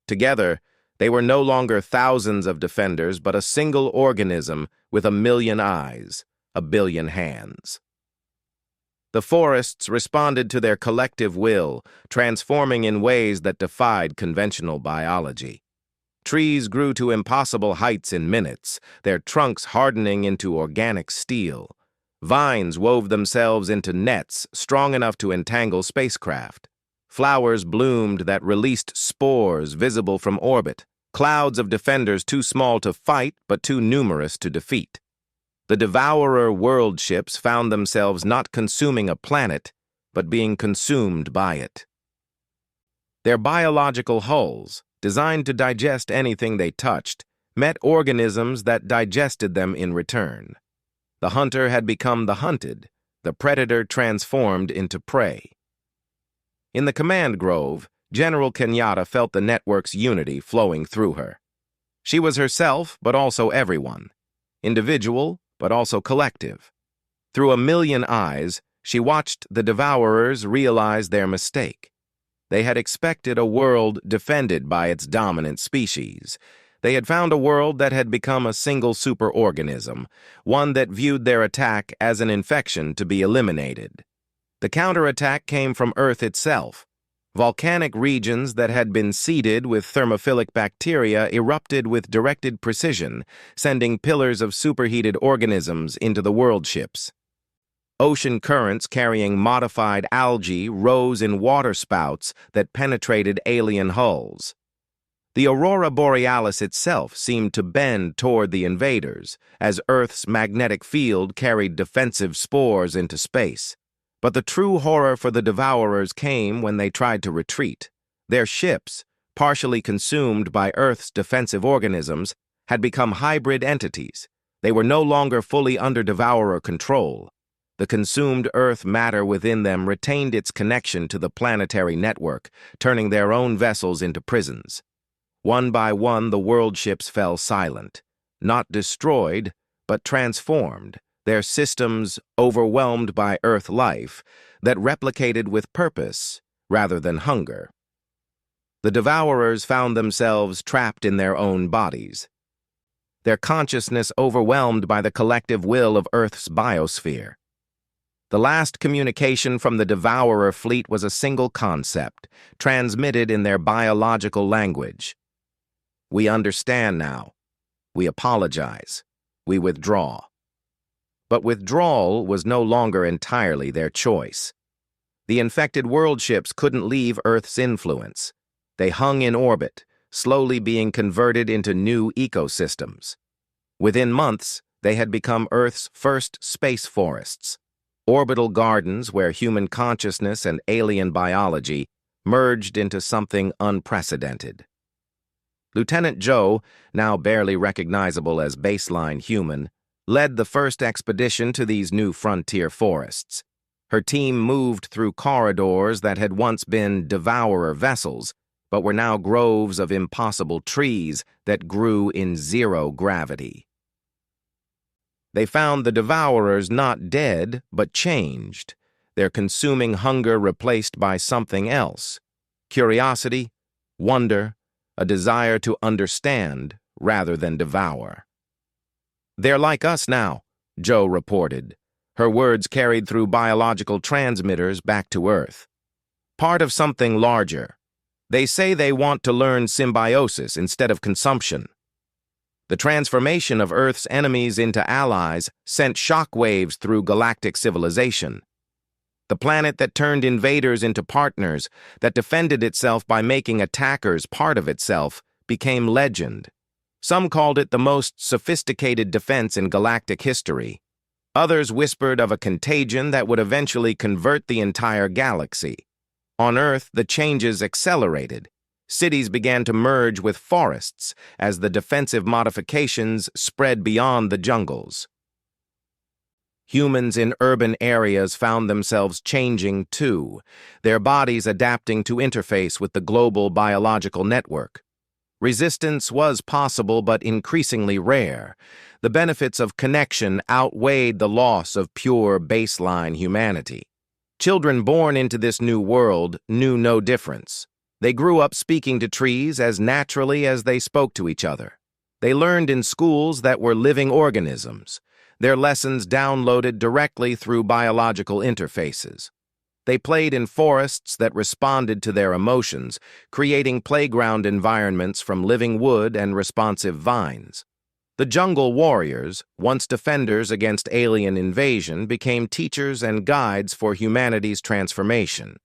Together, they were no longer thousands of defenders, but a single organism with 1,000,000 eyes, 1,000,000,000 hands. The forests responded to their collective will, transforming in ways that defied conventional biology. Trees grew to impossible heights in minutes, their trunks hardening into organic steel. Vines wove themselves into nets strong enough to entangle spacecraft. Flowers bloomed that released spores visible from orbit, clouds of defenders too small to fight but too numerous to defeat. The Devourer world ships found themselves not consuming a planet, but being consumed by it. Their biological hulls, designed to digest anything they touched, met organisms that digested them in return. The hunter had become the hunted, the predator transformed into prey. In the command grove, General Kenyatta felt the network's unity flowing through her. She was herself, but also everyone. Individual, but also collective. Through 1,000,000 eyes, she watched the Devourers realize their mistake. They had expected a world defended by its dominant species. They had found a world that had become a single superorganism, one that viewed their attack as an infection to be eliminated. The counterattack came from Earth itself. Volcanic regions that had been seeded with thermophilic bacteria erupted with directed precision, sending pillars of superheated organisms into the world ships. Ocean currents carrying modified algae rose in waterspouts that penetrated alien hulls. The aurora borealis itself seemed to bend toward the invaders, as Earth's magnetic field carried defensive spores into space. But the true horror for the Devourers came when they tried to retreat. Their ships, partially consumed by Earth's defensive organisms, had become hybrid entities. They were no longer fully under Devourer control. The consumed Earth matter within them retained its connection to the planetary network, turning their own vessels into prisons. One by one, the world ships fell silent, not destroyed, but transformed, their systems overwhelmed by Earth life that replicated with purpose rather than hunger. The Devourers found themselves trapped in their own bodies, their consciousness overwhelmed by the collective will of Earth's biosphere. The last communication from the Devourer fleet was a single concept, transmitted in their biological language. We understand now. We apologize. We withdraw. But withdrawal was no longer entirely their choice. The infected world ships couldn't leave Earth's influence. They hung in orbit, slowly being converted into new ecosystems. Within months, they had become Earth's first space forests, orbital gardens where human consciousness and alien biology merged into something unprecedented. Lieutenant Joe, now barely recognizable as baseline human, led the first expedition to these new frontier forests. Her team moved through corridors that had once been Devourer vessels, but were now groves of impossible trees that grew in zero gravity. They found the Devourers not dead, but changed, their consuming hunger replaced by something else: curiosity, wonder, a desire to understand rather than devour. "They're like us now," Joe reported, her words carried through biological transmitters back to Earth. "Part of something larger. They say they want to learn symbiosis instead of consumption." The transformation of Earth's enemies into allies sent shockwaves through galactic civilization. The planet that turned invaders into partners, that defended itself by making attackers part of itself, became legend. Some called it the most sophisticated defense in galactic history. Others whispered of a contagion that would eventually convert the entire galaxy. On Earth, the changes accelerated. Cities began to merge with forests as the defensive modifications spread beyond the jungles. Humans in urban areas found themselves changing too, their bodies adapting to interface with the global biological network. Resistance was possible but increasingly rare. The benefits of connection outweighed the loss of pure baseline humanity. Children born into this new world knew no difference. They grew up speaking to trees as naturally as they spoke to each other. They learned in schools that were living organisms, their lessons downloaded directly through biological interfaces. They played in forests that responded to their emotions, creating playground environments from living wood and responsive vines. The jungle warriors, once defenders against alien invasion, became teachers and guides for humanity's transformation.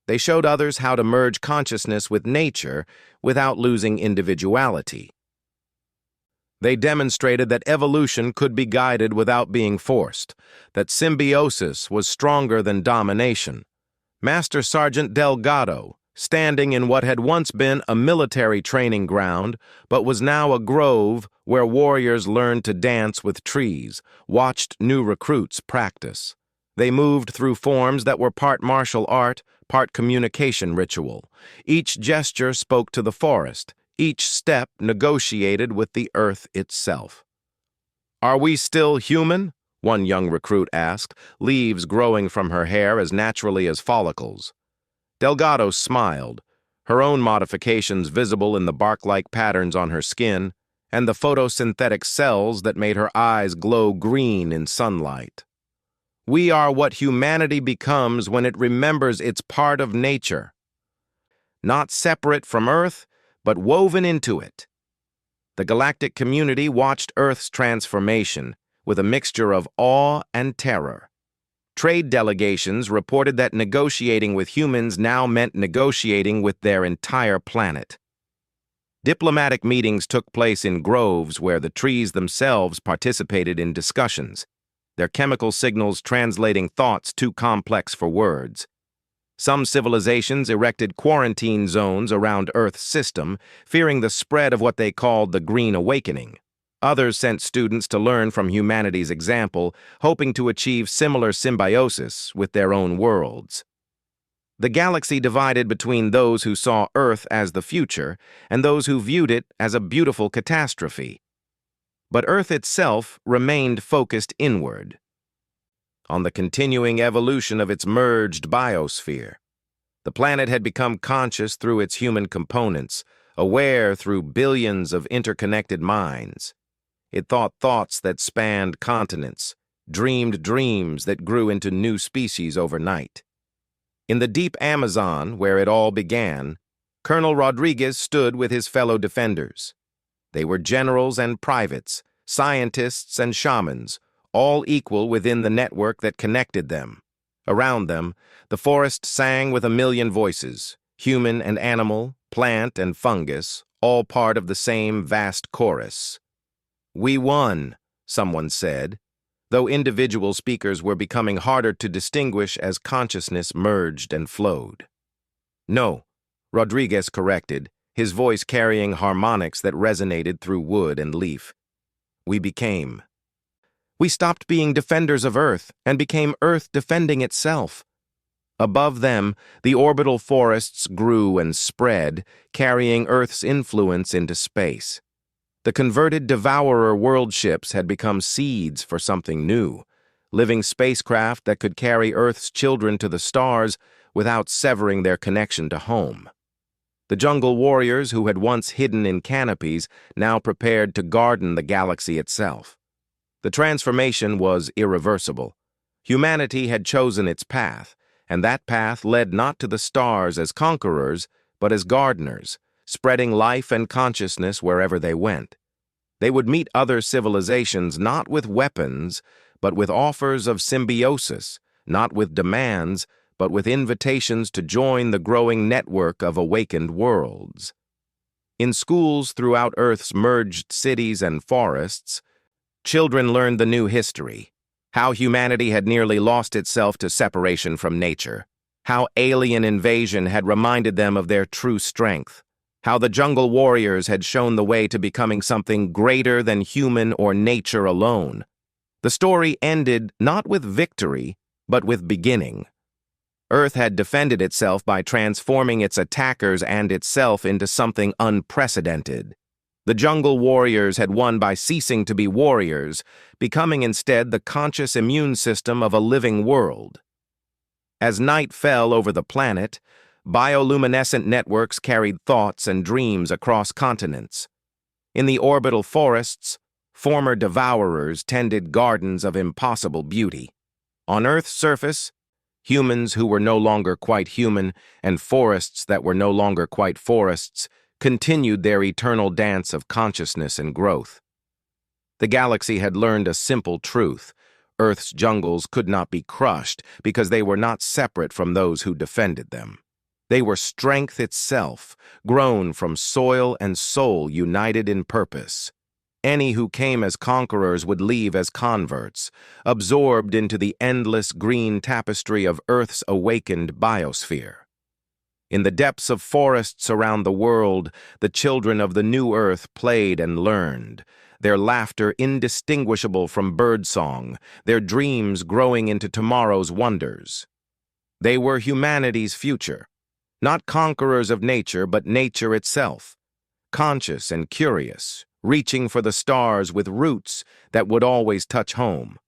They showed others how to merge consciousness with nature without losing individuality. They demonstrated that evolution could be guided without being forced, that symbiosis was stronger than domination. Master Sergeant Delgado, standing in what had once been a military training ground, but was now a grove where warriors learned to dance with trees, watched new recruits practice. They moved through forms that were part martial art, part communication ritual. Each gesture spoke to the forest. Each step negotiated with the earth itself. "Are we still human?" one young recruit asked, leaves growing from her hair as naturally as follicles. Delgado smiled, her own modifications visible in the bark-like patterns on her skin and the photosynthetic cells that made her eyes glow green in sunlight. "We are what humanity becomes when it remembers it's part of nature. Not separate from Earth, but woven into it." The galactic community watched Earth's transformation with a mixture of awe and terror. Trade delegations reported that negotiating with humans now meant negotiating with their entire planet. Diplomatic meetings took place in groves where the trees themselves participated in discussions, their chemical signals translating thoughts too complex for words. Some civilizations erected quarantine zones around Earth's system, fearing the spread of what they called the Green Awakening. Others sent students to learn from humanity's example, hoping to achieve similar symbiosis with their own worlds. The galaxy divided between those who saw Earth as the future and those who viewed it as a beautiful catastrophe. But Earth itself remained focused inward, on the continuing evolution of its merged biosphere. The planet had become conscious through its human components, aware through billions of interconnected minds. It thought thoughts that spanned continents, dreamed dreams that grew into new species overnight. In the deep Amazon, where it all began, Colonel Rodriguez stood with his fellow defenders. They were generals and privates, scientists and shamans, all equal within the network that connected them. Around them, the forest sang with a million voices, human and animal, plant and fungus, all part of the same vast chorus. "We won," someone said, though individual speakers were becoming harder to distinguish as consciousness merged and flowed. "No," Rodriguez corrected, his voice carrying harmonics that resonated through wood and leaf. "We became. We stopped being defenders of Earth and became Earth defending itself." Above them, the orbital forests grew and spread, carrying Earth's influence into space. The converted devourer world ships had become seeds for something new, living spacecraft that could carry Earth's children to the stars without severing their connection to home. The jungle warriors who had once hidden in canopies now prepared to garden the galaxy itself. The transformation was irreversible. Humanity had chosen its path, and that path led not to the stars as conquerors, but as gardeners, spreading life and consciousness wherever they went. They would meet other civilizations not with weapons, but with offers of symbiosis, not with demands, but with invitations to join the growing network of awakened worlds. In schools throughout Earth's merged cities and forests, children learned the new history, how humanity had nearly lost itself to separation from nature, how alien invasion had reminded them of their true strength, how the jungle warriors had shown the way to becoming something greater than human or nature alone. The story ended not with victory, but with beginning. Earth had defended itself by transforming its attackers and itself into something unprecedented. The jungle warriors had won by ceasing to be warriors, becoming instead the conscious immune system of a living world. As night fell over the planet, bioluminescent networks carried thoughts and dreams across continents. In the orbital forests, former devourers tended gardens of impossible beauty. On Earth's surface, humans who were no longer quite human and forests that were no longer quite forests continued their eternal dance of consciousness and growth. The galaxy had learned a simple truth. Earth's jungles could not be crushed because they were not separate from those who defended them. They were strength itself, grown from soil and soul united in purpose. Any who came as conquerors would leave as converts, absorbed into the endless green tapestry of Earth's awakened biosphere. In the depths of forests around the world, the children of the new Earth played and learned, their laughter indistinguishable from birdsong, their dreams growing into tomorrow's wonders. They were humanity's future, not conquerors of nature, but nature itself, conscious and curious, reaching for the stars with roots that would always touch home.